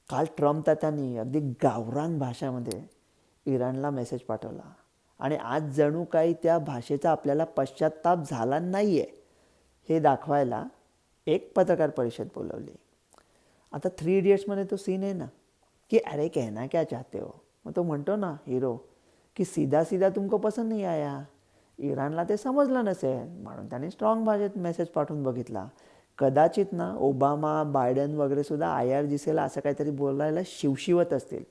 काल ट्रम्प त्यांनी अगदी गावरान भाषामध्ये इराणला मेसेज पाठवला आणि आज जणू काही त्या भाषेचा आपल्याला पश्चाताप झाला नाही आहे हे दाखवायला एक पत्रकार परिषद बोलवली. आता 3 इडियट्समध्ये तो सीन आहे ना की अरे कहना क्या चाहते हो, मग तो म्हणतो ना हिरो की सीधा सीधा तुमको पसंद नहीं आया. इराणला ते समजलं नसेल म्हणून त्यांनी स्ट्रॉंग भाषेत मेसेज पाठवून बघितला. कदाचित ना ओबामा बायडन वगैरे सुद्धा IRGCला असं काहीतरी बोलायला शिवशिवत असतील,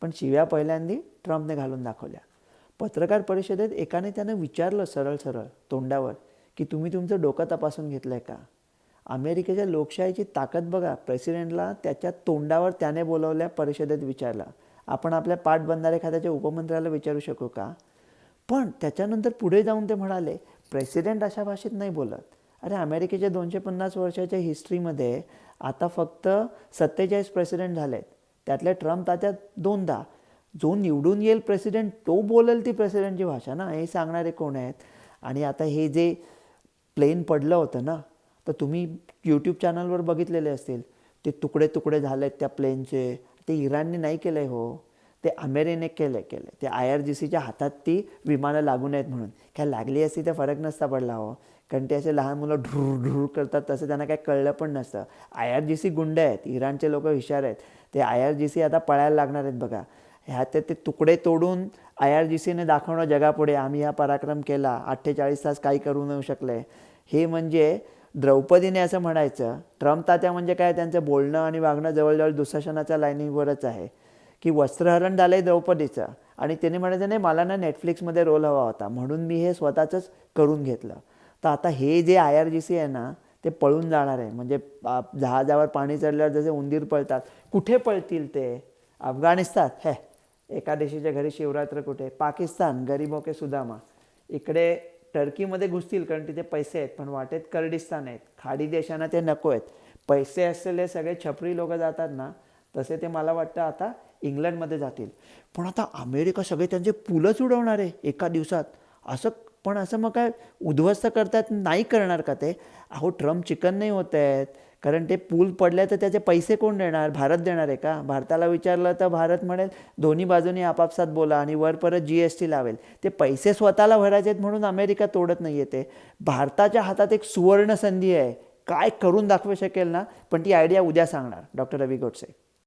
पण शिव्या पहिल्यांदी ट्रम्पने घालून दाखवल्या. पत्रकार परिषदेत एकाने त्यानं विचारलं सरळ सरळ तोंडावर की तुम्ही तुमचं डोकं तपासून घेतलं आहे का. अमेरिकेच्या लोकशाहीची ताकद बघा. प्रेसिडेंटला त्याच्या तोंडावर त्याने बोलवल्या परिषदेत विचारला. आपण आपल्या पाटबंधारे खात्याच्या उपमंत्र्याला विचारू शकू का. पण त्याच्यानंतर पुढे जाऊन ते म्हणाले प्रेसिडेंट अशा भाषेत नाही बोलत. अरे अमेरिकेच्या 250 वर्षाच्या हिस्ट्रीमध्ये आता फक्त 47 प्रेसिडेंट झालेत, त्यातले ट्रम्प तात्या 2दा. जो निवडून येईल प्रेसिडेंट तो बोलेल ती प्रेसिडेंटची भाषा ना, हे सांगणारे कोण आहेत. आणि आता हे जे प्लेन पडलं होतं ना, तर तुम्ही यूट्यूब चॅनलवर बघितलेले असतील, ते तुकडे तुकडे झाले आहेत त्या प्लेनचे. ते इराणने नाही केलं आहे हो, ते अमेरिकेने केलं. ते IRGCच्या हातात ती विमानं लागू नयेत म्हणून. काय लागली असती तर फरक नसता पडला हो, कारण ते असे लहान मुलं ढुर ढुर करतात तसं त्यांना काय कळलं पण नसतं. IRGC गुंड आहेत, इराणचे लोक हुशार आहेत. ते IRGC आता पळायला लागणार आहेत बघा. ह्यात ते तुकडे तोडून IRGCने दाखवणं जगापुढे आम्ही हा पराक्रम केला, 48 तास काही करू न शकले. हे म्हणजे द्रौपदीने असं म्हणायचं. ट्रम्प तात्या म्हणजे काय, त्यांचं बोलणं आणि वागणं जवळजवळ दुःशासनाच्या लाईनीवरच आहे की वस्त्रहरण झालं आहे द्रौपदीचं आणि त्याने म्हणायचं नाही मला ना नेटफ्लिक्समध्ये रोल हवा होता म्हणून मी हे स्वतःचंच करून घेतलं. तर आता हे जे IRGC आहे ना ते पळून जाणार आहे. म्हणजे जहाजावर पाणी चढल्यावर जसे उंदीर पळतात, कुठे पळतील ते. अफगाणिस्तान हे एका देशाच्या घरी शिवरात्र कुठे. पाकिस्तान गरीबो के सुदामा. इकडे टर्कीमध्ये घुसतील कारण तिथे पैसे आहेत, पण वाटेत कर्डिस्तान आहेत. खाडी देशांना ते नको आहेत. पैसे असलेले सगळे छपरी लोक जातात ना, तसे ते मला वाटतं आता इंग्लंडमध्ये जातील. पण आता अमेरिका सगळे त्यांचे पुलंच उडवणार आहे एका दिवसात असं. पण असं मग काय उद्ध्वस्त करतात नाही करणार का ते. अहो ट्रम्प चिकन नाही होत आहेत, कारण ते पूल पडले तर त्याचे पैसे कोण देणार, भारत देणार आहे का. भारताला विचारलं तर भारत म्हणेल दोन्ही बाजूनी आपापसात बोला आणि वर परत GST लावेल. ते पैसे स्वतःला भरायचे आहेत म्हणून अमेरिका तोडत नाही येते. भारताच्या हातात एक सुवर्ण संधी आहे, काय करून दाखवू शकेल ना. पण ती आयडिया उद्या सांगणार डॉक्टर रवी गोडसे.